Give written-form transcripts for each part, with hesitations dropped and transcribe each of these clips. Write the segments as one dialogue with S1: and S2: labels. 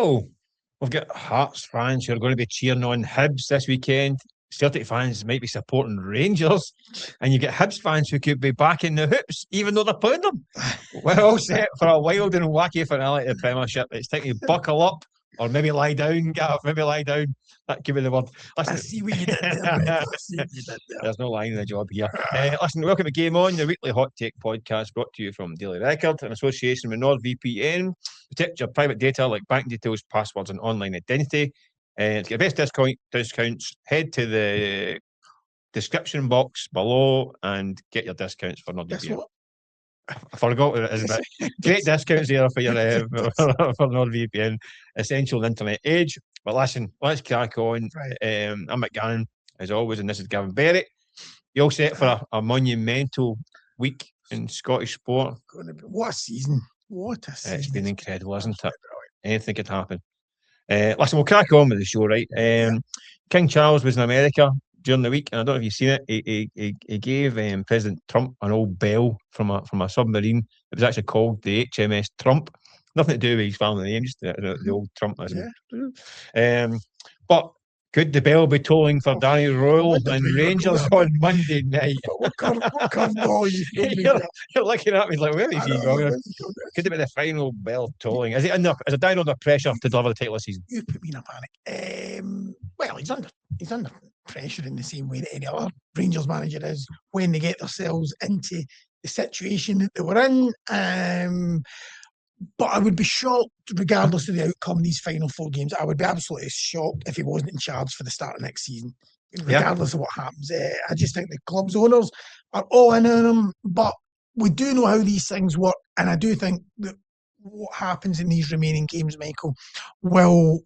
S1: Well, we've got Hearts fans who are going to be cheering on Hibs this weekend. Celtic fans might be supporting Rangers, and you get Hibs fans who could be backing the Hoops, even though they're playing them. We're all set for a wild and wacky finale to the Premiership. It's time to buckle up, or maybe lie down, Gav. Maybe lie down. That could be the word. Listen,
S2: I see what you did there, Brett. I see what you did there.
S1: There's no lying in the job here. Listen, welcome to Game On, the weekly hot take podcast brought to you from Daily Record in association with NordVPN. Protect your private data like bank details, passwords, and online identity. To get the best discounts, head to the description box below and get your discounts for NordVPN. I forgot what it is, but great discounts here for your for NordVPN, essential internet age. But listen, let's crack on. Right. I'm at Gannon, as always, and this is Gavin Berry. You all set for a monumental week in Scottish sport?
S2: What a season. What a season.
S1: It's been incredible, isn't it? Anything could happen. Listen, we'll crack on with the show, right? King Charles was in America during the week, and I don't know if you've seen it. He gave President Trump an old bell from a submarine. It was actually called the HMS Trump. Nothing to do with his family name, just the old Trumpism. Yeah. But could the bell be tolling for Danny Royal and Rangers on Monday night?
S2: What curveball
S1: you're looking at me like, where is he going? Could it be the final bell tolling? Is it down under pressure to deliver the title this season?
S2: You put me in a panic. Well, he's under pressure in the same way that any other Rangers manager is when they get themselves into the situation that they were in. But I would be shocked, regardless of the outcome of these final 4 games. I would be absolutely shocked if he wasn't in charge for the start of next season, regardless of what happens. I just think the club's owners are all in on him, but we do know how these things work, and I do think that what happens in these remaining games, Michael, will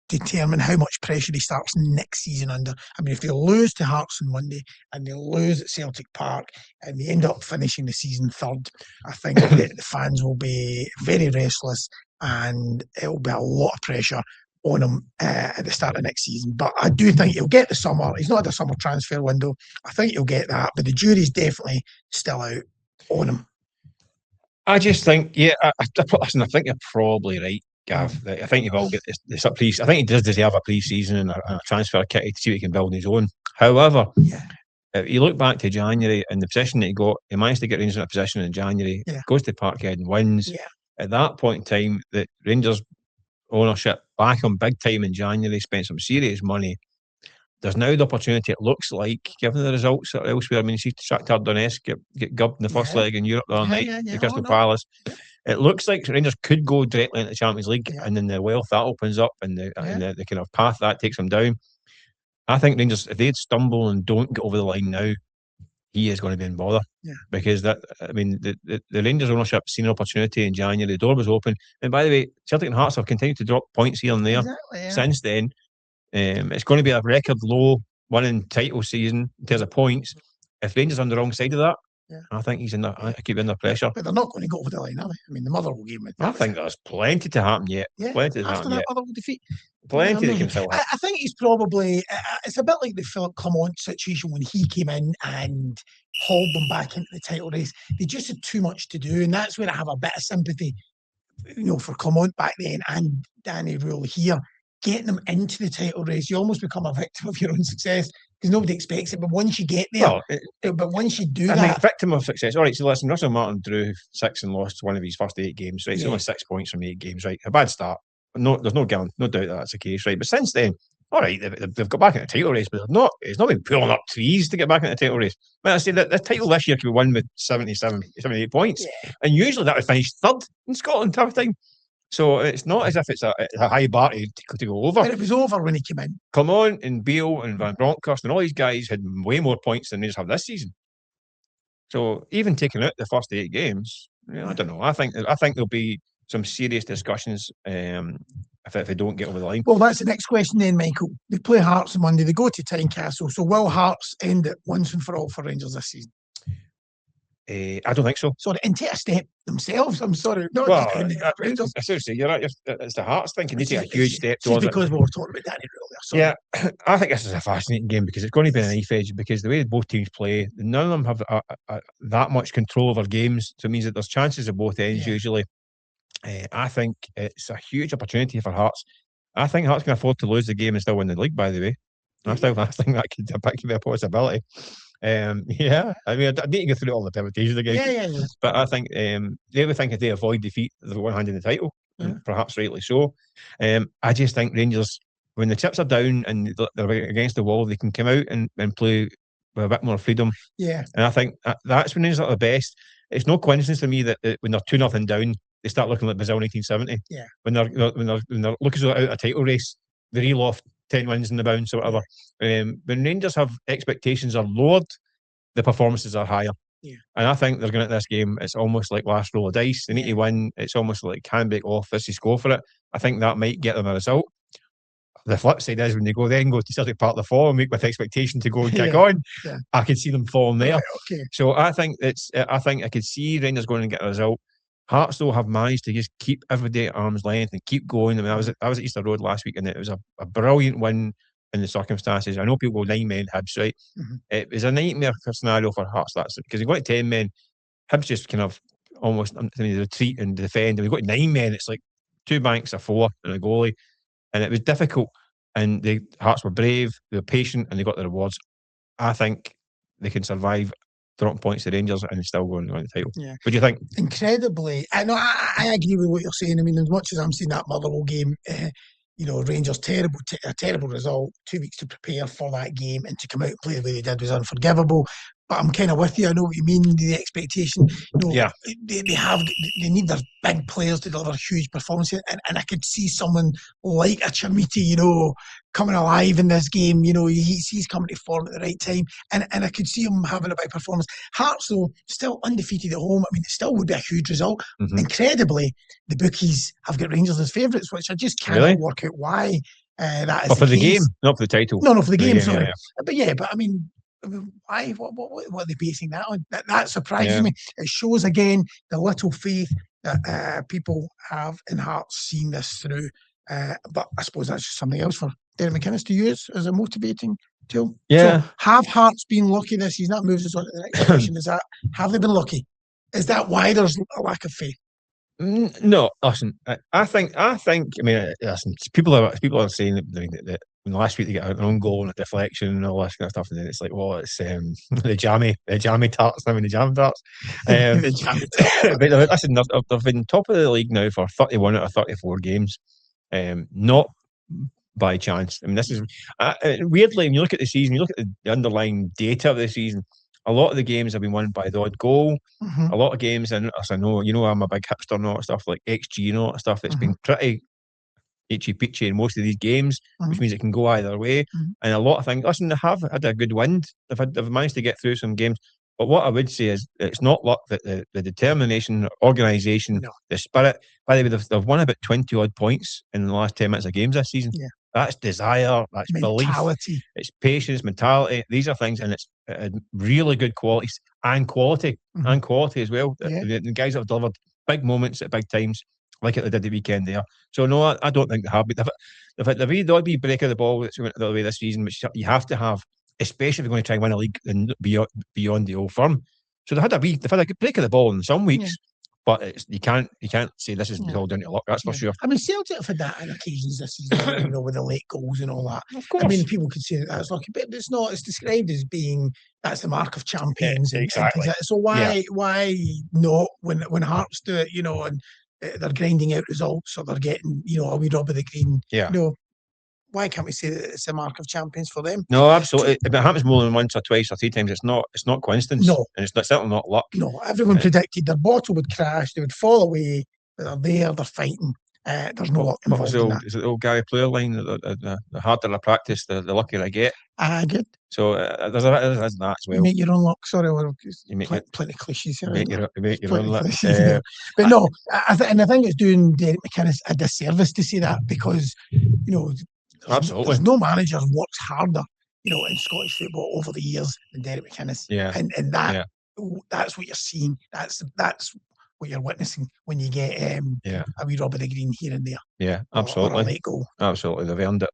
S2: determine how much pressure he starts next season under. I mean, if they lose to Hearts on Monday and they lose at Celtic Park and they end up finishing the season third, I think that the fans will be very restless and it will be a lot of pressure on him at the start of next season. But I do think he'll get the summer. He's not had a summer transfer window. I think he'll get that, but the jury's definitely still out on him.
S1: I just think, I think you're probably right, Gav. I think you've all got this I think he does deserve a pre-season and a transfer kitty to see what he can build on his own. However, if you look back to January and the position that he got, he managed to get Rangers in a position in January, goes to Parkhead and wins. At that point in time, the Rangers ownership back on big time in January, spent some serious money. There's now the opportunity, it looks like, given the results that are elsewhere. I mean, you see Shakhtar Donetsk get gubbed in the first leg in Europe the other night, the Crystal Palace. It looks like Rangers could go directly into the Champions League, and then the wealth that opens up and the kind of path that takes them down. I think Rangers, if they'd stumble and don't get over the line now, he is going to be in bother. Because the Rangers ownership seen an opportunity in January, the door was open. And by the way, Celtic and Hearts have continued to drop points here and there since then. It's going to be a record low winning title season in terms of points. If Rangers are on the wrong side of that, I think he's I keep under pressure.
S2: But they're not going to go over the line, are they? I mean, the Motherwell game.
S1: I think there's plenty to happen yet. Plenty to happen yet.
S2: Motherwell defeat.
S1: Plenty that can still happen.
S2: I think he's probably. It's a bit like the Philip Clement situation when he came in and hauled them back into the title race. They just had too much to do, and that's where I have a bit of sympathy, for Clement back then and Danny Rule here. Getting them into the title race, you almost become a victim of your own success because nobody expects it. But once you get there, but once you do that,
S1: victim of success. All right, so listen, Russell Martin drew 6 and lost one of his first 8 games. Right, it's only 6 points from 8 games. Right, a bad start. No, there's no doubt that's the case. Right, but since then, all right, they've got back in the title race, but it's not been pulling up trees to get back in the title race. But I say that the title this year could be won with 78 points, and usually that would finish third in Scotland half time. So it's not as if it's a high bar to go over.
S2: But it was over when he came in.
S1: Clement and Beale and Van Bronckhorst and all these guys had way more points than they just have this season. So even taking out the first 8 games, I don't know. I think there'll be some serious discussions if they don't get over the line.
S2: Well, that's the next question then, Michael. They play Hearts on Monday. They go to Tynecastle. So will Hearts end it once and for all for Rangers this season?
S1: I don't think so.
S2: Sorry, and take a step themselves. I'm sorry.
S1: Seriously, you're right. It's the Hearts thinking they take a huge step towards it.
S2: Because we were talking about Danny earlier.
S1: Yeah, I think this is a fascinating game because it's going to be a knife edge because the way both teams play, none of them have that much control over games. So it means that there's chances of both ends usually. I think it's a huge opportunity for Hearts. I think Hearts can afford to lose the game and still win the league, by the way. I think that could be a possibility. Yeah, I mean, I need to go through all the permutations again.
S2: Yeah.
S1: But I think they would think if they avoid defeat, they're one hand in the title, and perhaps rightly so. I just think Rangers, when the chips are down and they're against the wall, they can come out and play with a bit more freedom.
S2: Yeah.
S1: And I think that's when Rangers are the best. It's no coincidence to me that when they're 2-0 down, they start looking like Brazil 1970.
S2: Yeah.
S1: When they're looking as though out a title race, they reel off 10 wins in the bounce or whatever. When Rangers have expectations are lowered, the performances are higher.
S2: Yeah.
S1: And I think they're going at this game, it's almost like last roll of dice. They need to win. It's almost like handbrake off, this is go for it. I think that might get them a result. The flip side is when they go to Celtic Park the following week with expectation to go and kick on, I could see them falling there.
S2: Right, okay.
S1: So I think I could see Rangers going and get a result. Hearts though have managed to just keep every day at arm's length and keep going. I mean, I was at Easter Road last week and it was a brilliant win in the circumstances. I know people go 9 men Hibs, right? It was a nightmare scenario for Hearts. That's because you go to 10 men, Hibs just kind of almost retreat and defend. And we got 9 men. It's like 2 banks of 4 and a goalie, and it was difficult. And the Hearts were brave, they were patient, and they got the rewards. I think they can survive dropping points to Rangers and still going on the title.
S2: Yeah.
S1: What do you think?
S2: Incredibly. I agree with what you're saying. I mean, as much as I'm seeing that Motherwell game, Rangers a terrible result, 2 weeks to prepare for that game, and to come out and play the way they did was unforgivable. But I'm kind of with you. I know what you mean. The expectation, they need their big players to deliver huge performances, and I could see someone like a Chermiti, coming alive in this game. He's coming to form at the right time, and I could see him having a big performance. Hearts, though, still undefeated at home. I mean, it still would be a huge result. Incredibly, the bookies have got Rangers as favourites, which I just cannot work out why that is.
S1: For the game, not for the title.
S2: No, for the game. Sorry, but I mean. Why? What are they basing that on? That surprises me. It shows again the little faith that people have in Hearts seeing this through. But I suppose that's just something else for Derek McInnes to use as a motivating tool.
S1: Yeah.
S2: So have Hearts been lucky this season? That moves us on to the next question. Have they been lucky? Is that why there's a lack of faith?
S1: No, listen. I think. I mean, listen. People are saying that last week they get an own goal and a deflection and all this kind of stuff, and then it's like, well, it's the jammy tarts. I mean, the jam tarts. But listen, they've been top of the league now for 31 out of 34 games. Not by chance. I mean, this is weirdly when you look at the season, you look at the underlying data of the season. A lot of the games have been won by the odd goal. A lot of games, and as I know, I'm a big hipster and all that stuff, like XG and all that stuff. It's been pretty itchy peachy in most of these games, which means it can go either way. And a lot of things. Listen, they have had a good wind. They've managed to get through some games. But what I would say is, it's not luck that the determination, organisation, the spirit. By the way, they've won about 20 odd points in the last 10 minutes of games this season. Yeah. That's desire, that's mentality. Belief, it's patience, mentality. These are things, and it's really good qualities and quality as well. The guys that have delivered big moments at big times, like they did the weekend there. So no, I don't think they have. But they've had the wee break of the ball that's went the other way this season, which you have to have, especially if you're going to try and win a league and beyond the Old Firm. So they've had a good break of the ball in some weeks. But you can't say this is all down to luck. That's for sure.
S2: I mean, Celtic have had that on occasions this season, with the late goals and all that.
S1: Of course.
S2: I mean, people could say that's lucky, but it's not. It's described as being that's the mark of champions.
S1: Exactly.
S2: So why not when Hearts do it? And they're grinding out results, or they're getting a wee rub of the green.
S1: Yeah.
S2: Why can't we say that it's a mark of champions for them?
S1: No, absolutely. If it happens more than once or twice or 3 times, it's not coincidence.
S2: No.
S1: And it's certainly not luck.
S2: No, everyone predicted their bottle would crash, they would fall away, but they're there, they're fighting. There's no luck involved in that.
S1: Is it the old Gary Player line, the harder I practice, the luckier I get?
S2: Good.
S1: So there's that as well.
S2: You make your own luck. Sorry, plenty of cliches here. You make your own luck. But no, I think it's doing Derek McInnes a disservice to say that, because,
S1: absolutely,
S2: there's no manager who works harder, in Scottish football over the years than Derek McInnes.
S1: Yeah.
S2: And that's what you're seeing. That's what you're witnessing when you get a wee rub of the green here and there.
S1: Yeah, absolutely.
S2: Or a late goal.
S1: Absolutely, they've earned it.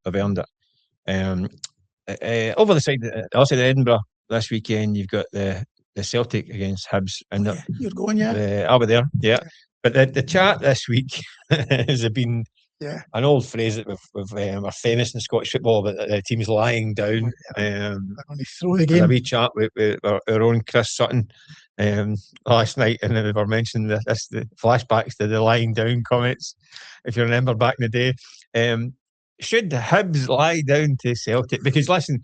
S1: Over the side of Edinburgh this weekend, you've got the Celtic against Hibs, and
S2: you're going,
S1: I'll be there. Yeah. But the chat this week has been an old phrase that we've are famous in Scottish football about the team's lying down.
S2: Throw the game.
S1: A wee chat with our own Chris Sutton last night, and then we were mentioning the flashbacks to the lying down comments, if you remember back in the day. Should the Hibs lie down to Celtic? Because listen,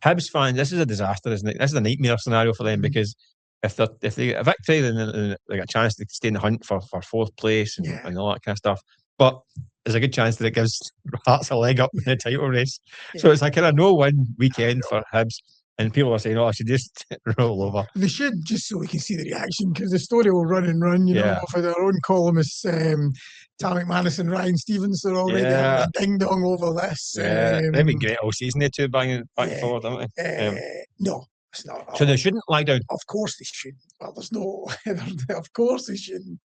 S1: Hibs fans, this is a disaster, isn't it? This is a nightmare scenario for them, because if they get a victory, then they get a chance to stay in the hunt for fourth place and all that kind of stuff. But there's a good chance that it gives Hearts a leg up in the title race. So it's a kind of no-win weekend for Hibs. And people are saying, I should just roll over.
S2: They should, just so we can see the reaction, because the story will run and run, you know, for their own columnists. Tam McManus and Ryan Stevens are already having a ding-dong over this.
S1: They've been great all season, they two, banging back and forward, haven't they?
S2: No, it's not.
S1: So they shouldn't lie down?
S2: Of course they shouldn't. Well, there's no... of course they shouldn't.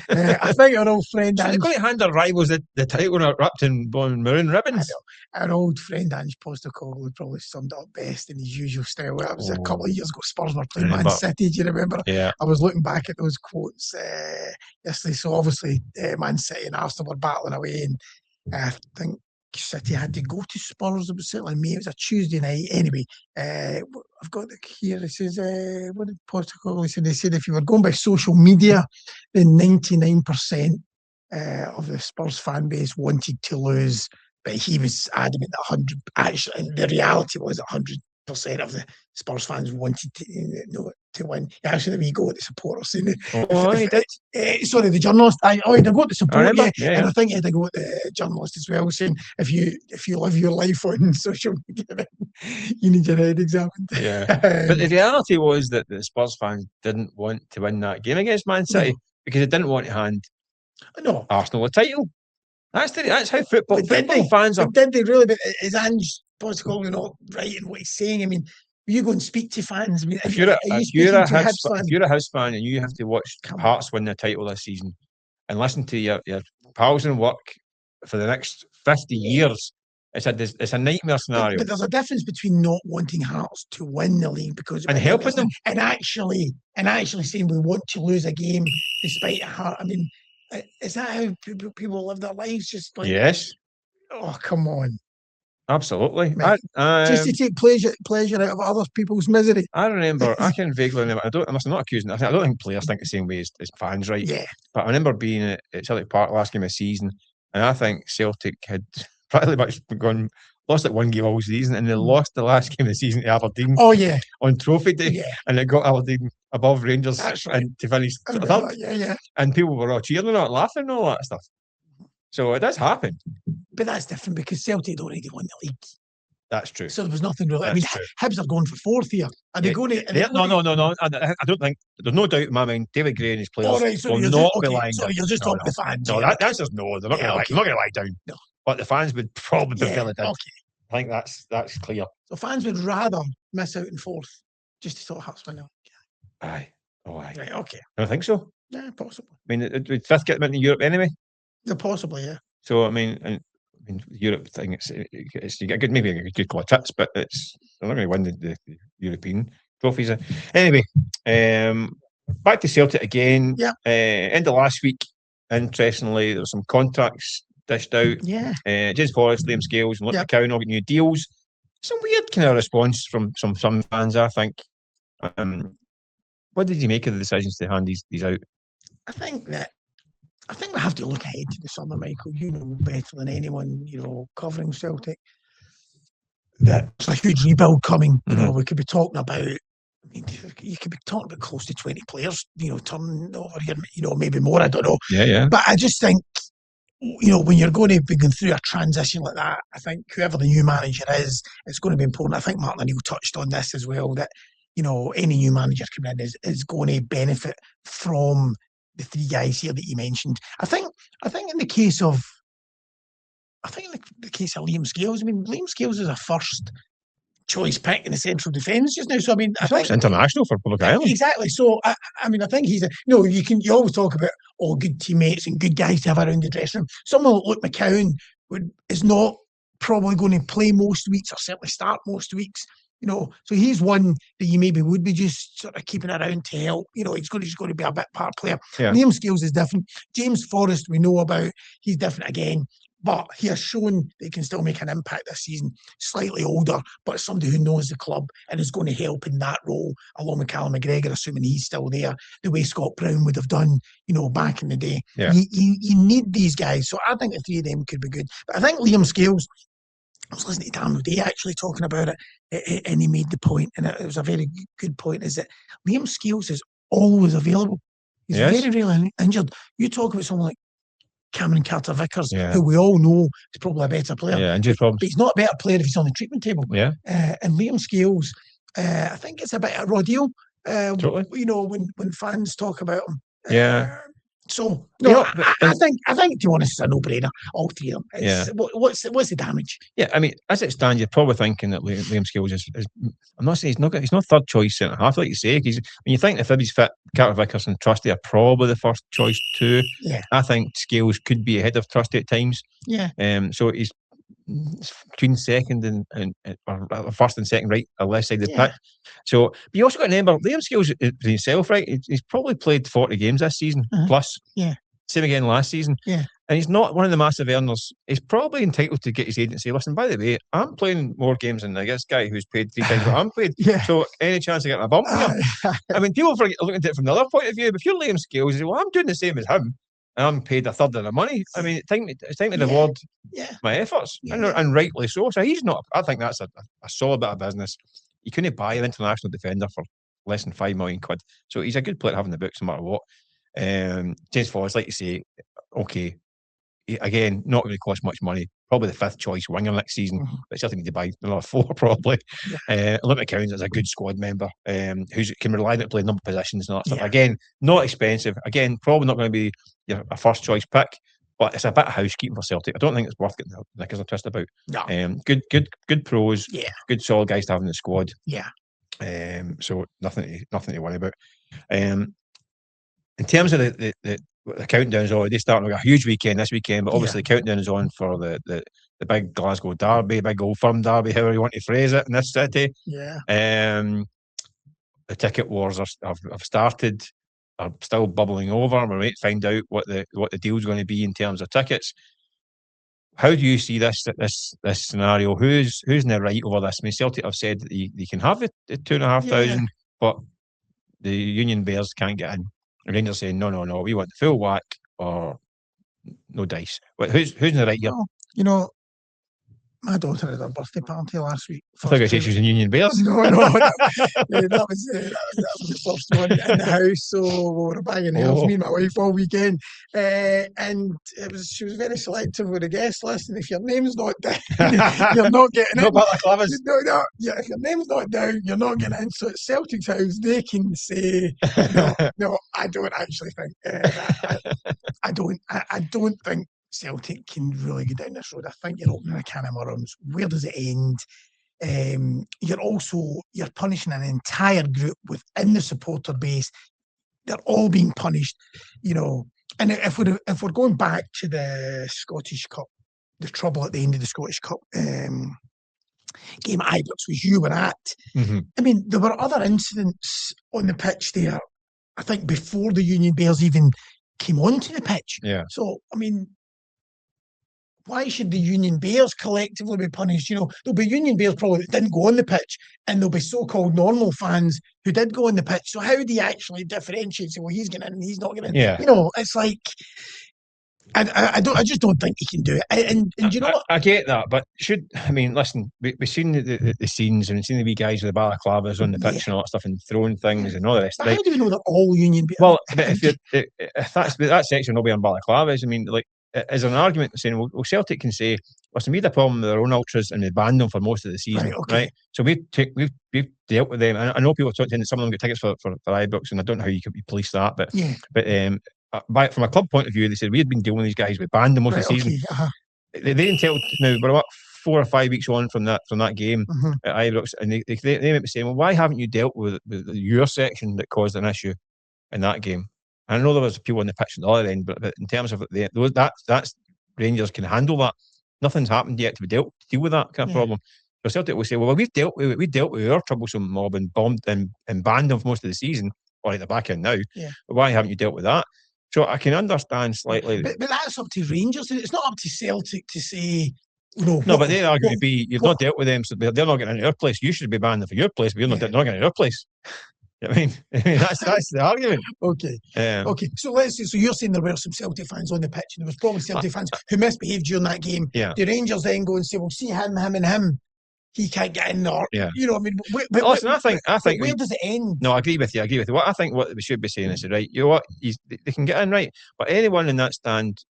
S2: I think our old friend...
S1: So they're going to hand their rivals the title wrapped in maroon ribbons?
S2: Our old friend Ange Postecoglou probably summed it up best in his usual style. That was a couple of years ago. Spurs were playing Man City. Do you remember?
S1: Yeah.
S2: I was looking back at those quotes yesterday. So obviously, Man City and Arsenal were battling away, and I think City had to go to Spurs. It was certainly me. It was a Tuesday night. Anyway, I've got it here. It says, what did Postecoglou say? They said if you were going by social media, then 99% of the Spurs fan base wanted to lose. But he was adamant that 100. Actually, the reality was 100% of the Spurs fans wanted to win. Actually, we go with the supporters saying, sorry, the journalist. I had to go with the supporter, and I think he had to go with the journalist as well, saying if you live your life on social media, you need your head examined.
S1: But the reality was that the Spurs fans didn't want to win that game against Man City because they didn't want to hand Arsenal a title. That's how football fans are.
S2: Did they really? But is Ange Postecoglou not right in what he's saying? I mean, you go and speak to fans. I mean,
S1: if you're a Hibs fan and you have to watch Hearts win the title this season and listen to your pals in work for the next 50 years, it's a nightmare scenario.
S2: But there's a difference between not wanting Hearts to win the league and
S1: helping them,
S2: and actually saying we want to lose a game despite a Heart. I mean, is that how people live their lives? Just like,
S1: yes.
S2: Oh, come on.
S1: Absolutely.
S2: Just to take pleasure out of other people's misery.
S1: I remember, I can vaguely remember, I'm not accusing, I don't think players think the same way as fans, right?
S2: Yeah.
S1: But I remember being at Celtic Park last game of the season, and I think Celtic had pretty much lost like one game all season, and they lost the last game of the season to Aberdeen.
S2: Oh, yeah.
S1: On Trophy Day.
S2: Yeah.
S1: And it got Aberdeen above Rangers.
S2: That's right.
S1: And to finish
S2: third. Yeah.
S1: And people were all cheering and all laughing and all that stuff. So it does happen.
S2: But that's different because Celtic already won the league.
S1: That's true.
S2: So there was nothing really. That's true. Hibs are going for fourth here. Are they going to?
S1: No. I don't think there's no doubt in my mind. David Gray and his players will not be lying down.
S2: Sorry, you're just talking to the fans.
S1: No, the answer's no. They're not going to lie down. No. But the fans would probably be feeling it. I think that's clear.
S2: So fans would rather miss out in fourth just to sort of Hearts win.
S1: Aye. Oh, aye.
S2: Right. Okay.
S1: I don't think so.
S2: Yeah, possibly.
S1: I mean, would fifth get them into Europe anyway?
S2: Yeah, possibly, yeah.
S1: So I mean, Europe thing. It's you get maybe a good couple of tips, but they're not going to win the European trophies. Anyway, back to Celtic again.
S2: Yeah.
S1: End of last week, interestingly, there were some contracts dished out.
S2: Yeah.
S1: James Forrest, Liam Scales, and Luke McCowan all get new deals. Some weird kind of response from some fans, I think. What did you make of the decisions to hand these out?
S2: I think we have to look ahead to the summer, Michael. You know better than anyone, covering Celtic. There's a huge rebuild coming.
S1: Mm-hmm.
S2: We could be talking about. I mean, you could be talking about close to 20 players, turning over here. Maybe more. I don't know.
S1: Yeah.
S2: But I just think, when you're going to be going through a transition like that, I think whoever the new manager is, it's going to be important. I think Martin O'Neill touched on this as well. That any new manager coming in is going to benefit from the three guys here that you mentioned. I think in the case of Liam Scales, I mean, Liam Scales is a first choice pick in the central defence just now. So I mean, I think
S1: international for Republic of Ireland.
S2: Exactly. So I think he's you always talk about all good teammates and good guys to have around the dressing room. Someone like Luke McCowan is not probably going to play most weeks or certainly start most weeks. So he's one that you maybe would be just sort of keeping around to help. He's going to be a bit part player.
S1: Yeah.
S2: Liam Scales is different. James Forrest, we know about. He's different again. But he has shown that he can still make an impact this season. Slightly older, but somebody who knows the club and is going to help in that role, along with Callum McGregor, assuming he's still there, the way Scott Brown would have done, back in the day.
S1: Yeah.
S2: You need these guys. So I think the three of them could be good. But I think Liam Scales, I was listening to Dan O'Day actually talking about it, and he made the point, and it was a very good point, is that Liam Scales is always available. He's very rarely injured. You talk about someone like Cameron Carter-Vickers, who we all know is probably a better player.
S1: Yeah, injury problems.
S2: But he's not a better player if he's on the treatment table.
S1: Yeah.
S2: And Liam Scales, I think it's a bit of a rodeo,
S1: totally.
S2: When fans talk about him.
S1: Yeah.
S2: So no, I think to be honest, it's a no-brainer. All three of them. What's the damage?
S1: Yeah, I mean, as it stands, you're probably thinking that Liam Scales is. I'm not saying he's not third choice centre half, like you say. When you think if Hibs fit, Carter Vickers and Trusty are probably the first choice too.
S2: Yeah,
S1: I think Scales could be ahead of Trusty at times.
S2: Yeah.
S1: So he's between second and or first and second, right, or left side of the pitch. So, but you also got to remember Liam Scales himself, right? He's probably played 40 games this season plus.
S2: Yeah.
S1: Same again last season.
S2: Yeah.
S1: And he's not one of the massive earners. He's probably entitled to get his agent and say, listen, by the way, I'm playing more games than this guy who's paid 3 times what I'm paid.
S2: Yeah.
S1: So any chance of getting a bump here? I mean, people forget looking at it from the other point of view. But if you're Liam Scales, you say, well, I'm doing the same as him. And I'm paid a third of the money. I mean, it's time to reward my efforts. And rightly so. So he's not, I think that's a solid bit of business. You couldn't buy an international defender for less than £5 million. So he's a good player having the books no matter what. James Forrest, like you say, okay, again, not going to cost much money. Probably the 5th choice winger next season, but certainly need to buy another 4 probably. Olympic Counts is a good squad member who can rely on it to play a number of positions and all that stuff. Again, not expensive. Again, probably not going to be a first choice pick, but it's a bit of housekeeping for Celtic. I don't think it's worth getting the knickers a twist about.
S2: No.
S1: Good pros.
S2: Yeah.
S1: Good solid guys to have in the squad.
S2: Yeah.
S1: So nothing to worry about. In terms of the countdown is already starting. We've got a huge weekend this weekend, but obviously the countdown is on for the big Glasgow derby, big Old Firm derby, however you want to phrase it, in this city.
S2: Yeah.
S1: The ticket wars have started, are still bubbling over. We're waiting to find out what the deal's going to be in terms of tickets. How do you see this scenario? Who's in the right over this? I mean, Celtic have said that they can have the 2,500, but the Union Bears can't get in. Rangers saying no, we want the full whack or no dice. But who's in the right here?
S2: Well, my daughter had a birthday party last week.
S1: I thought she was in Union Bears.
S2: No, that was the first one in the house. So we were banging health, me and my wife all weekend, and she was very selective with the guest list. And if your name's not down, you're not getting in.
S1: Not about the clavers.
S2: No, if your name's not down, you're not getting in. So at Celtic's house, they can say no. I don't actually think. I don't think Celtic can really go down this road. I think you're opening a can of worms. Where does it end? You're punishing an entire group within the supporter base. They're all being punished, And if we're going back to the Scottish Cup, the trouble at the end of the Scottish Cup game at Ibrox, which you were at.
S1: Mm-hmm.
S2: I mean, there were other incidents on the pitch there. I think before the Union Bears even came onto the pitch.
S1: Yeah.
S2: So I mean, why should the Union Bears collectively be punished? There'll be Union Bears probably that didn't go on the pitch, and there'll be so-called normal fans who did go on the pitch. So how do you actually differentiate? Say, well, he's getting in and he's not getting in.
S1: Yeah.
S2: It's like I just don't think he can do it. And you know what?
S1: I get that, but listen, we've seen the scenes and we've seen the wee guys with the balaclavas on the pitch and all that stuff and throwing things and all the rest.
S2: But how do we know they're all Union Bears?
S1: Well, if that's that section will be on balaclavas, as an argument saying, well, Celtic can say, listen, we had a problem with their own ultras and they banned them for most of the season, right? So we've dealt with them. I know people talk to some of them get tickets for Ibrox, and I don't know how you could police that, but from a club point of view, they said we had been dealing with these guys, we banned them most of the season. They entitled now, we're about 4 or 5 weeks on from that game at Ibrox, and they might be saying, well, why haven't you dealt with your section that caused an issue in that game? I know there was people on the pitch at the other end, but in terms of that's Rangers can handle that. Nothing's happened yet to deal with that kind of problem. So Celtic will say, well, we dealt with our troublesome mob and bombed and banned them for most of the season, or at the back end now.
S2: Yeah.
S1: Why haven't you dealt with that? So I can understand slightly.
S2: But that's up to Rangers. It's not up to Celtic to say, no,
S1: but their argument would be, you've not dealt with them, so they're not getting into your place. You should be banned them for your place, but you're not getting into your place. I mean that's the argument.
S2: Okay. Okay. So let's say, so you're saying there were some Celtic fans on the pitch, and there was probably Celtic fans who misbehaved during that game.
S1: Yeah.
S2: The Rangers then go and say, well, see him, and him. He can't get in there.
S1: Yeah.
S2: You know, I mean,
S1: listen, I think
S2: where does it end?
S1: No, I agree with you. What I think what we should be saying is, right, you know what, they can get in, right, but anyone in that stand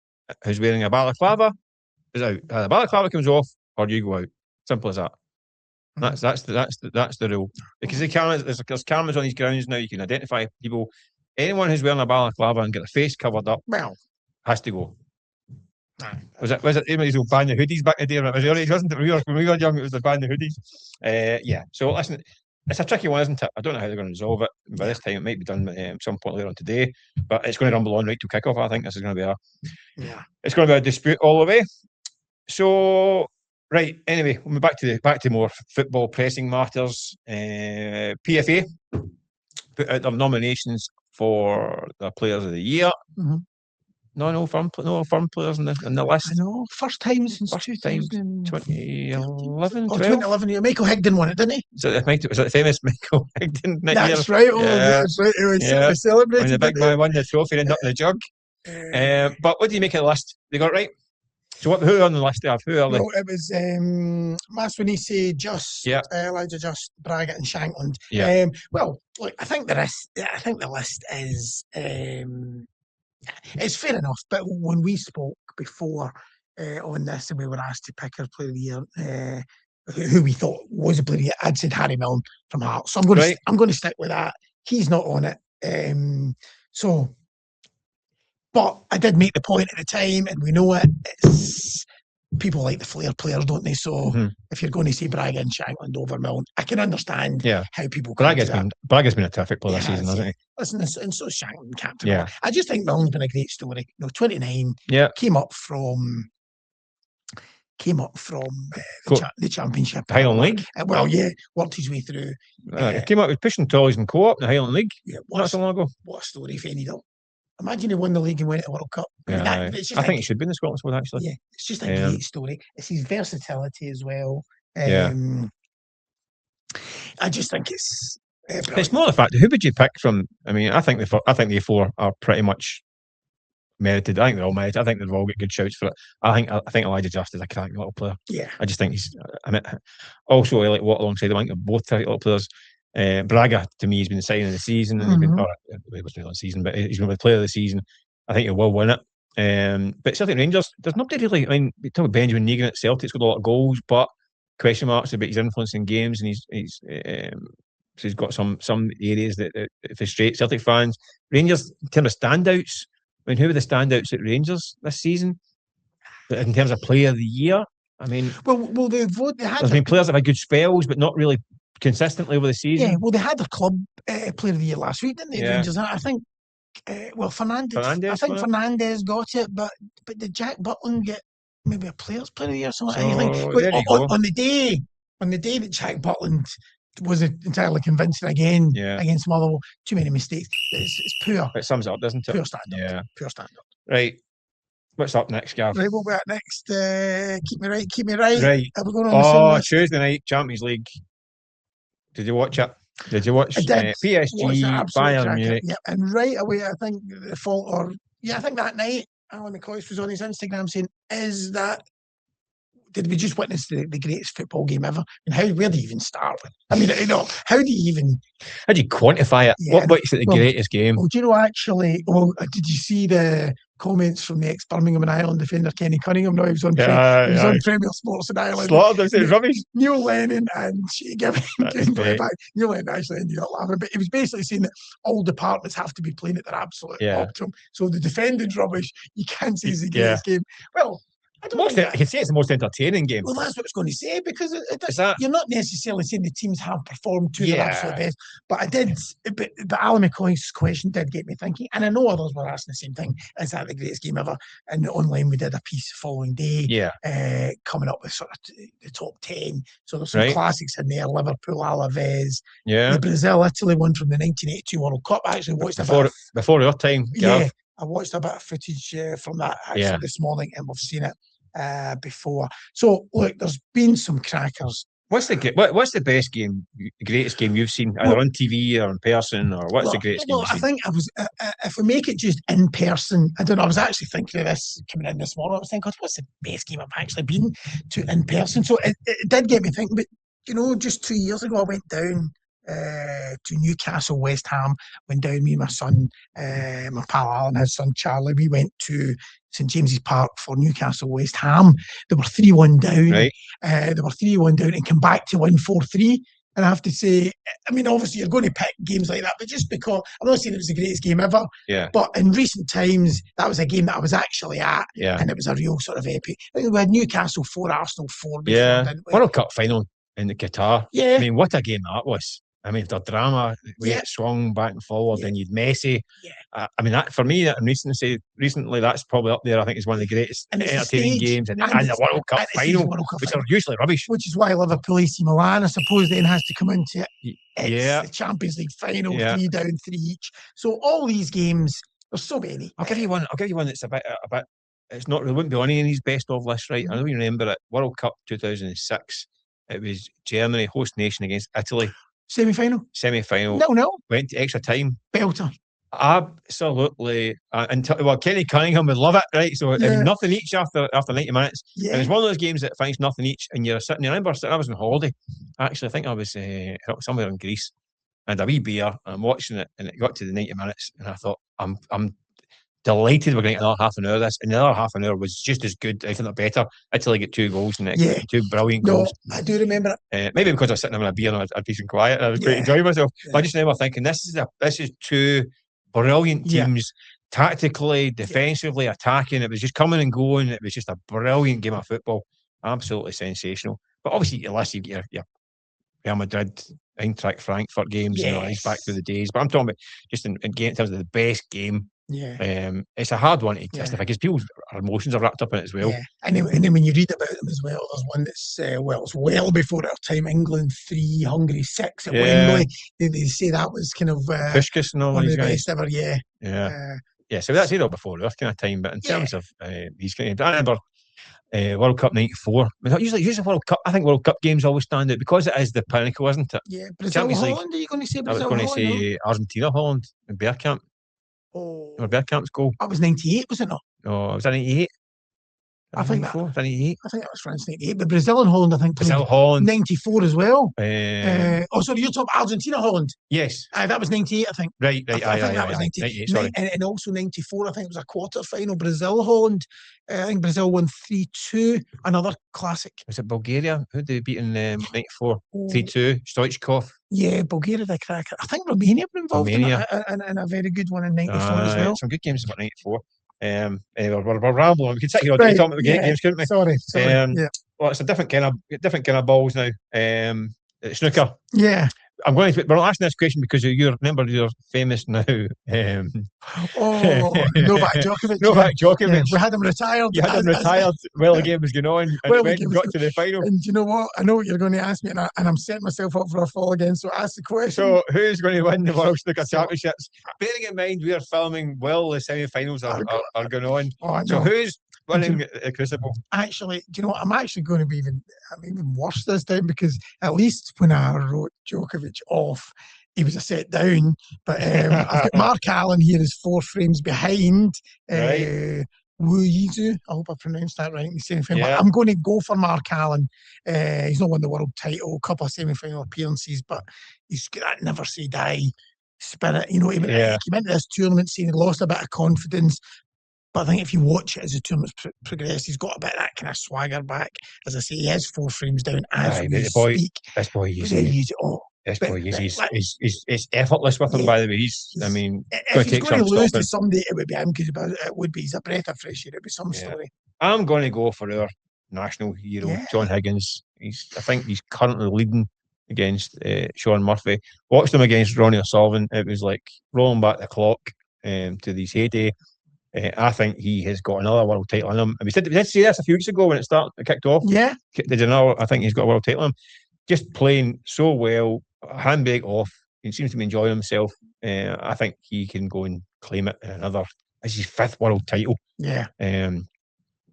S1: who's wearing a balaclava is out. The balaclava comes off, or you go out. Simple as that. That's the rule. Because there's cameras on these grounds now. You can identify people. Anyone who's wearing a balaclava and got their face covered up, has to go. Was it these old ban the hoodies back in the day? It was your age, wasn't it? When we were young, it was the ban the hoodies. Yeah. So listen, it's a tricky one, isn't it? I don't know how they're going to resolve it. By this time, it might be done at some point later on today, but it's going to rumble on right to kick-off. I think this is going to be it's going to be a dispute all the way. So. Right. Anyway, we'll be back to more football pressing matters. PFA put out their nominations for the Players of the Year.
S2: Mm-hmm.
S1: No firm players in the list.
S2: I know. First time since
S1: 2011.
S2: 2011. Yeah, Michael Higdon won it, didn't he?
S1: Was it the famous Michael Higdon?
S2: That's right. Oh, that's right. It was celebrated.
S1: When the big man won the trophy and ended up in the jug. But what do you make of the list? They got it right. So who are on the list? Who are they?
S2: Well, it was Maswanisi, Just, Elijah Just, Braga, and Shankland.
S1: Yeah.
S2: Well, look, I think the list is it's fair enough. But when we spoke before on this, and we were asked to pick our player of the year, who we thought was a player of the year, I'd said Harry Milne from Hearts. So I'm going to stick with that. He's not on it. But I did make the point at the time, and we know it. It's people like the flair players, don't they? So if you're going to see Braga and Shankland over Milne, I can understand how people.
S1: Braga's been a terrific player this season, hasn't he?
S2: Listen, and so Shankland captain. Yeah. I just think Milne's been a great story. 29.
S1: Yeah.
S2: Came up from the Championship,
S1: Highland League.
S2: Worked his way through.
S1: Came up with pushing trolleys and co-op in the Highland League.
S2: Yeah,
S1: not so long ago.
S2: What a story if any. Imagine he won the league and went to the World Cup.
S1: I think he should be in the Scotland squad, actually.
S2: Yeah, it's just a great story. It's his versatility as well.
S1: I
S2: just think it's.
S1: It's more the fact, who would you pick from? I mean, I think the four are pretty much merited. I think they're all merited. I think they've all got good shouts for it. I think Elijah Just is a cracking little player.
S2: Yeah.
S1: I just think he's. Also Elliot Watt alongside him. I think they're both terrific little players. Braga to me has been the signing of the season. He's been, it was the season, but he's going to be the player of the season. I think he will win it. But Celtic Rangers, there's nobody really. I mean, we talk about Benjamin Negan at Celtic. He's got a lot of goals, but question marks about his influence in games, and he's got some areas that frustrate Celtic fans. Rangers, in terms of standouts, I mean, who were the standouts at Rangers this season? In terms of player of the year, I mean, there's been players that have had good spells, but not really consistently over the season.
S2: Yeah, well, they had their club player of the year last week, didn't they?
S1: Yeah.
S2: Rangers. I think. Fernandez. I think Fernandez got it, but did Jack Butland get maybe a player's player of the year or something? On the day that Jack Butland was entirely convincing again against Motherwell, too many mistakes. It's poor.
S1: It sums it up, doesn't it?
S2: Pure standard.
S1: Yeah.
S2: Pure standard.
S1: Right. What's up next, Gav?
S2: Right, we'll be at next. Keep me right.
S1: Right.
S2: Are we going on
S1: Tuesday night, Champions League. Did you watch it? Did you watch PSG, Bayern Munich?
S2: Yeah, and right away, I think I think that night, Alan McCoy was on his Instagram saying, did we just witness the greatest football game ever? And where do you even start with? I mean, how do you
S1: quantify it?
S2: Yeah,
S1: what makes it the greatest game?
S2: Well, do you know, actually, did you see the comments from the ex-Birmingham and Ireland defender Kenny Cunningham? No, he was on Premier Sports in Ireland.
S1: Slaughtered him, rubbish.
S2: Neil Lennon and Gavin couldn't play back. Neil Lennon actually ended up laughing, but he was basically saying that all departments have to be playing at their absolute optimum. So the defending's rubbish. You can't say it's the greatest game. Well, I don't think
S1: I
S2: that.
S1: can say it's the most entertaining game.
S2: Well, that's what I was going to say, because
S1: Is that?
S2: you're not necessarily saying the teams have performed to their
S1: Yeah.
S2: absolute best, but I did. But Alan McCoy's question did get me thinking, and I know others were asking the same thing. Is that the greatest game ever? And online we did a piece the following day,
S1: Yeah.
S2: coming up with sort of the top 10. So there's some
S1: Right.
S2: classics in there: Liverpool, Alaves,
S1: Yeah.
S2: the Brazil-Italy one from the 1982 World Cup. I actually watched
S1: before your time. Gav.
S2: Yeah, I watched a bit of footage from that actually this morning, and we've seen it before. So look, there's been some crackers.
S1: What's the best game, greatest game you've seen, either on TV or in person, or what's the greatest game you've seen?
S2: I think I was, if we make it just in person, I don't know, I was actually thinking of this coming in this morning. I was thinking, God, what's the best game I've actually been to in person? So it did get me thinking, but just 2 years ago, I went down to Newcastle, West Ham. Went down, me and my son, my pal Alan, his son Charlie. We went to St James's Park for Newcastle, West Ham. They were 3-1 down.
S1: Right.
S2: They were 3-1 down and came back to win 4-3. And I have to say, I mean, obviously you're going to pick games like that, but just because I'm not saying it was the greatest game ever.
S1: Yeah.
S2: But in recent times, that was a game that I was actually at.
S1: Yeah.
S2: And it was a real sort of epic. I think we had Newcastle 4, Arsenal 4 before, didn't we?
S1: World Cup final in the Qatar.
S2: Yeah.
S1: I mean, what a game that was. I mean, the drama, the way it swung back and forward, and you'd Messi.
S2: Yeah.
S1: I mean, that for me, and recently, that's probably up there. I think it's one of the greatest entertaining games, and the World Cup final, which are usually rubbish.
S2: Which is why Liverpool AC Milan, I suppose, then has to come into it.
S1: It's
S2: the Champions League final, 3 down, 3 each. So all these games, there's so many.
S1: I'll give you one that's a bit. It's not. There wouldn't be on any of these best of lists, right? I know you remember it. World Cup 2006. It was Germany, host nation, against Italy.
S2: Semi-final.
S1: No. Went to extra time.
S2: Belter.
S1: Absolutely. Kenny Cunningham would love it, right? So it was nothing each after 90 minutes. Yeah. It was one of those games that finished nothing each, and you're sitting. I remember I was on holiday. Actually, I think I was somewhere in Greece, and a wee beer. And I'm watching it, and it got to the 90 minutes, and I thought, I'm delighted we're going to get another half an hour of this, and the other half an hour was just as good, if not better, until I get 2 goals and 2 brilliant goals.
S2: I do remember it.
S1: Maybe because I was sitting having a beer and I'd peace and quiet, and I was quite enjoying myself. But I just remember thinking, this is 2 brilliant teams, tactically, defensively, attacking. It was just coming and going. It was just a brilliant game of football, absolutely sensational. But obviously, unless you get your Real Madrid, Eintracht Frankfurt games, he's back through the days. But I'm talking about just in terms of the best game.
S2: Yeah.
S1: It's a hard one to justify because people's emotions are wrapped up in it as well.
S2: Yeah. And then when you read about them as well, there's one that's it's well before our time. England 3, Hungary 6 at Wembley. They say that was kind of
S1: Puskas and all
S2: one of
S1: these
S2: the
S1: guys.
S2: best ever.
S1: So that's before that kind of time. But in terms of these kind of, I remember World Cup '94. Usually World Cup. I think World Cup games always stand out because it is the pinnacle, isn't it?
S2: Yeah. Brazil Holland. Are you going to say Brazil?
S1: I was going to say Argentina Holland in Bergkamp.
S2: Oh,
S1: Bergkamp's goal.
S2: That was 98, was it not?
S1: No, it was 98.
S2: I think that was
S1: 98.
S2: I think that was France 98. But Brazil and Holland, I think,
S1: Brazil Holland
S2: 94 as well.
S1: Sorry,
S2: you're talking Argentina Holland.
S1: Yes,
S2: that was 98, I think.
S1: Right.
S2: I think that was 98. Sorry, and also 94. I think it was a quarter final. Brazil Holland. I think Brazil won 3-2. Another classic.
S1: Was it Bulgaria? Who did they beat in '94? 3-2. Stoichkov.
S2: Yeah, Bulgaria the cracker. I think Romania were involved in a very good one in '94 as well.
S1: Some good games about '94. We're rambling. We could sit here all day talking about games, couldn't we?
S2: Sorry.
S1: Well, it's a different kind of balls now. Snooker.
S2: Yeah.
S1: We're not asking this question because you remember your famous now.
S2: Novak Djokovic.
S1: Yeah.
S2: We had him retired.
S1: You had him retired while the game was going on, and got to the final.
S2: And you know what? I know what you're going to ask me, and I'm setting myself up for a fall again. So ask the question.
S1: So who's going to win the World Snooker Championships? Bearing in mind we are filming while the semi-finals are going on. So who's winning the Crucible?
S2: Actually, do you know what? I'm actually going to be even worse this time, because at least when I wrote Djokovic off, he was a set down. But I've got Mark Allen here is 4 frames behind. Wu Yizu, I hope I pronounced that right in the semi-final. I'm going to go for Mark Allen. He's not won the world title, a couple of semi-final appearances, but he's got that never say die spirit. He came into this tournament saying he lost a bit of confidence. But I think if you watch it as the tournament's progressed, he's got a bit of that kind of swagger back. As I say, he is 4 frames down as we speak.
S1: This boy, Yes,
S2: But-
S1: boy,
S2: but,
S1: he's effortless with him.
S2: Yeah.
S1: By the way, he's. I mean,
S2: If
S1: going to
S2: he's
S1: take
S2: going to
S1: some
S2: lose
S1: stopping.
S2: to somebody, it would be him because it would be. He's a breath of fresh air. It'd be some
S1: Yeah.
S2: story.
S1: I'm going to go for our national hero,
S2: Yeah.
S1: John Higgins. I think he's currently leading against Sean Murphy. Watched him against Ronnie O'Sullivan. It was like rolling back the clock to these heyday. I think he has got another world title in him. And we did say this a few weeks ago when it kicked off.
S2: Yeah.
S1: Did you know? I think he's got a world title in him. Just playing so well, handbrake off. He seems to be enjoying himself. I think he can go and claim it in another. It's his 5th world title.
S2: Yeah.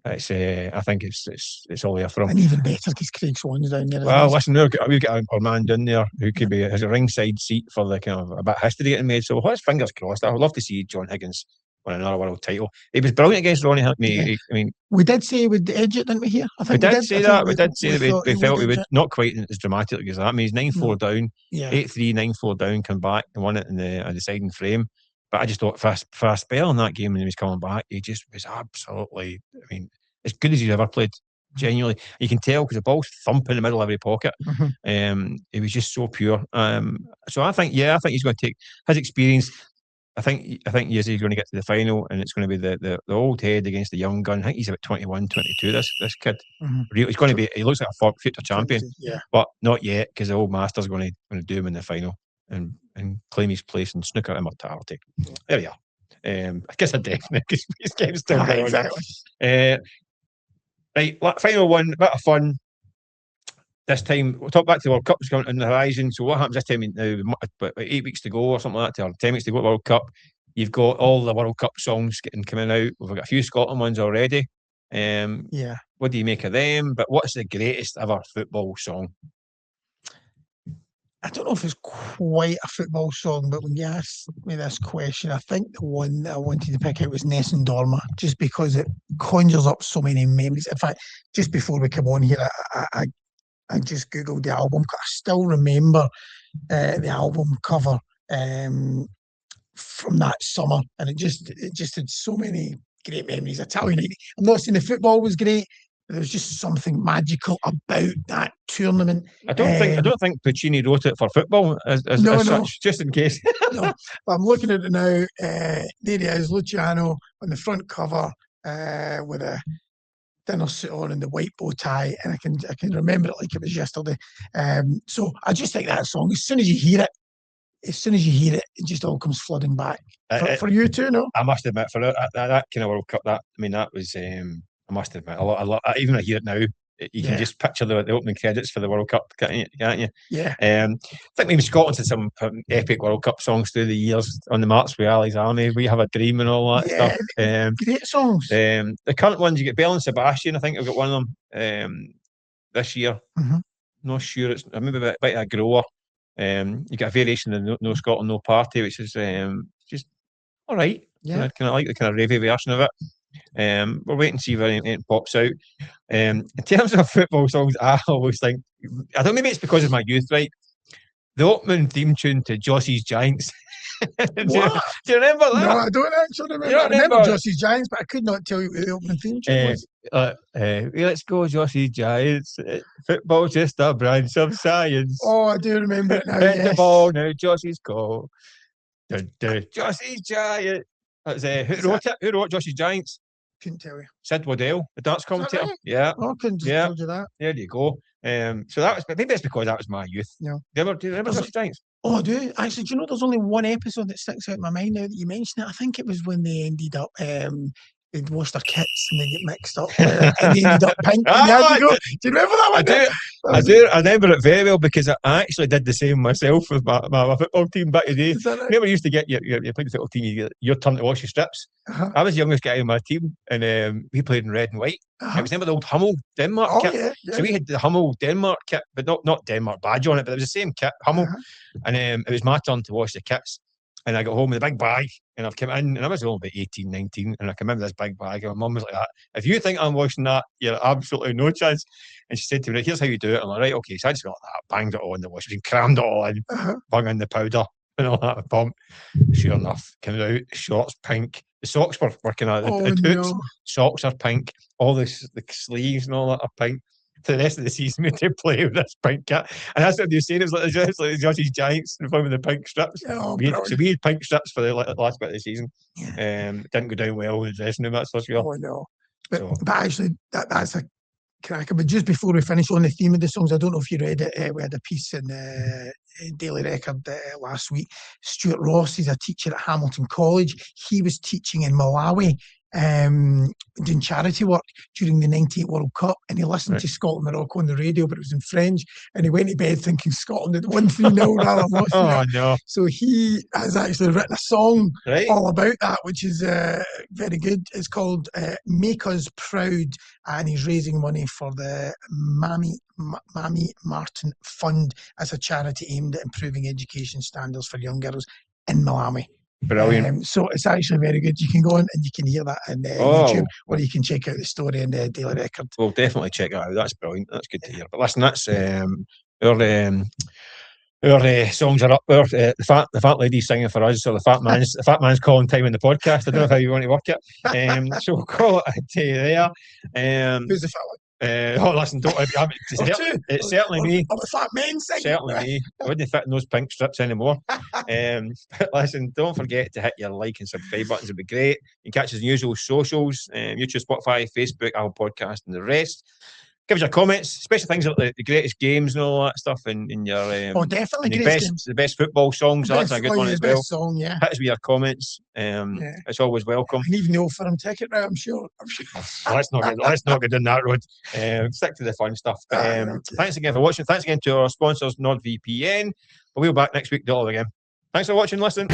S1: It's I think it's all there for him.
S2: And even better because Craig Swan's down there.
S1: Well, listen, we've got our man down there who could be has a ringside seat for the kind of a bit of history getting made. So let's fingers crossed. I would love to see John Higgins win another world title. He was brilliant against Ronnie. I mean,
S2: we did say we'd edge it, didn't we? Here, I
S1: we
S2: think
S1: did say that. We did say that we felt we would
S2: edge it.
S1: not quite as dramatic as that. I mean, he's 9-4 down,
S2: Yeah.
S1: 8-3, 9-4 down, come back and won it in the deciding frame. But I just thought for a spell in that game when he was coming back, he just was absolutely. I mean, as good as he's ever played. Genuinely, you can tell because the ball's thumping in the middle of every pocket. He was just so pure. So I think he's going to take his experience. I think he's going to get to the final, and it's going to be the old head against the young gun. I think he's about 21, 22. This kid, he's going to be. He looks like a future champion, but not yet because the old master's going to do him in the final and claim his place in snooker immortality. There we are. I guess a definite because his game's still going on.
S2: Exactly.
S1: Right, final one, a bit of fun. This time, we'll talk back to the World Cup's coming on the horizon. So what happens this time now? About 8 weeks to go or something like that, or 10 weeks to go to the World Cup. You've got all the World Cup songs coming out. We've got a few Scotland ones already. What do you make of them? But what's the greatest ever football song?
S2: I don't know if it's quite a football song, but when you asked me this question, I think the one that I wanted to pick out was Nessun Dorma, just because it conjures up so many memories. In fact, just before we come on here, I just Googled the album. I still remember the album cover from that summer, and it just had so many great memories. Italian, I'm not saying the football was great. There was just something magical about that tournament.
S1: I don't think Puccini wrote it for football as such, just in case.
S2: No, but I'm looking at it now. There he is, Luciano on the front cover with a dinner suit on and the white bow tie, and I can remember it like it was yesterday. So I just think that song, as soon as you hear it, it just all comes flooding back. For you too, no?
S1: I must admit, for that kind of World Cup, that was. I must admit, a lot. Even I hear it now, you can just picture the opening credits for the World Cup, can't you?
S2: Yeah.
S1: I think maybe Scotland's had some epic World Cup songs through the years. On the March with Ali's Army, We Have a Dream and all that stuff.
S2: Great songs.
S1: The current ones, you get Bell and Sebastian. I think I've got one of them this year. Not sure. I remember a bit of a grower. You get a variation of No Scotland, No Party, which is just all right.
S2: Yeah.
S1: I kind of like the kind of ravey version of it. We'll wait and see if anything pops out. In terms of football songs, I always think, I don't know, maybe it's because of my youth, right? The opening theme tune to Jossie's Giants. do you remember that?
S2: No, I don't actually remember. I remember Jossie's Giants, but I could not tell you what the opening theme tune was.
S1: Let's go, Jossie's Giants. Football's just a branch of science.
S2: Oh, I do remember it now.
S1: Hit the ball now, Jossie's goal. Jossie's Giants. Who wrote Jossie's Giants?
S2: Couldn't tell you.
S1: Sid Waddell, the dance commentator.
S2: Right?
S1: Yeah.
S2: Oh, I couldn't just told you that.
S1: There you go. So that was, maybe it's because that was my youth.
S2: No.
S1: Do you remember Jossie's Giants?
S2: Oh, I do. Actually, do you know there's only one episode that sticks out in my mind now that you mentioned it? I think it was when they ended up they'd washed their kits and they get mixed up and they ended up pink. And they had to go. Do you remember that one?
S1: I do. I remember it very well because I actually did the same myself with my football team back in the day.
S2: Right?
S1: Remember, you used to get you played the football team, you get your turn to wash your strips. I was the youngest guy in my team, and we played in red and white. It was never the old Hummel Denmark kit.
S2: Yeah.
S1: So we had the Hummel Denmark kit, but not Denmark badge on it, but it was the same kit, Hummel. And it was my turn to wash the kits. And I got home with a big bag, and I've come in, and I was only about 18, 19, and I come in with this big bag, and my mum was like, if you think I'm washing that, you're absolutely no chance. And she said to me, here's how you do it. I'm like, right, okay. So I just went like that, banged it all in the washing machine, crammed it all in, bung in the powder, and all that, pump. Sure enough, coming out, shorts pink. The socks were kind of, the boots, socks are pink. All the sleeves and all that are pink. to the rest of the season to play with this pink kit. And that's what they were saying. It was like the Judges Giants in front of the pink strips.
S2: Oh,
S1: We had pink strips for the last bit of the season.
S2: Yeah.
S1: Didn't go down well in the dressing room, that's for sure.
S2: Oh, no. But actually, that's a cracker. But just before we finish on the theme of the songs, I don't know if you read it. We had a piece in the Daily Record last week. Stuart Ross is a teacher at Hamilton College. He was teaching in Malawi, doing charity work during the 98 World Cup, and he listened to Scotland Morocco on the radio, but it was in French, and he went to bed thinking Scotland had won 3-0 rather than lost 3-0.
S1: No.
S2: So he has actually written a song all about that, which is very good. It's called Make Us Proud, and he's raising money for the Mammy Martin Fund as a charity aimed at improving education standards for young girls in Malawi.
S1: Brilliant.
S2: So it's actually very good. You can go on and you can hear that on YouTube, or you can check out the story in the Daily Record.
S1: We'll definitely check that out. That's brilliant. That's good to hear. But listen, that's our songs are up there. The fat lady's singing for us, so the fat man's calling time in the podcast. I don't know how you want to work it. So we'll call it a day there.
S2: Who's the fat one?
S1: Listen, don't it's certainly me.
S2: I'm a fat man singing.
S1: Certainly me. I wouldn't fit in those pink strips anymore. But listen, don't forget to hit your like and subscribe buttons. It'd be great. You can catch us on usual socials, YouTube, Spotify, Facebook, Apple Podcast, and the rest. Give us your comments, especially things like the greatest games and all that stuff in your
S2: definitely
S1: the best football songs. That's a good one as well.
S2: Song, yeah.
S1: Hit us with your comments. It's always welcome.
S2: And even the old firm ticket route, I'm sure.
S1: Let's not get down that road. Stick to the fun stuff. But, thanks again for watching. Thanks again to our sponsors, NordVPN. We'll be back next week to all again. Thanks for watching. Listen.